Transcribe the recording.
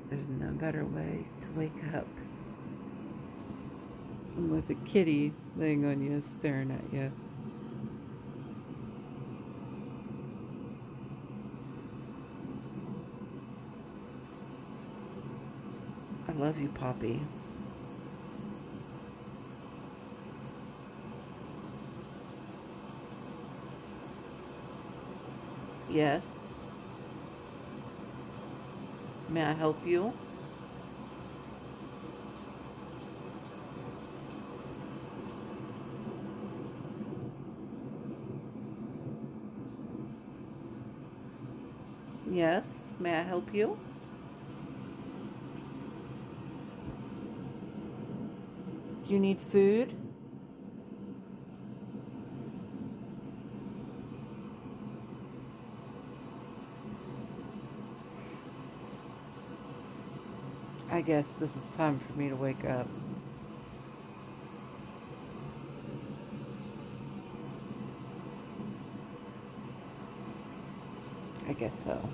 There's no better way to wake up than with a kitty laying on you, staring at you. I love you, Poppy. Yes. May I help you? Yes. May I help you? Do you need food? I guess this is time for me to wake up. I guess so.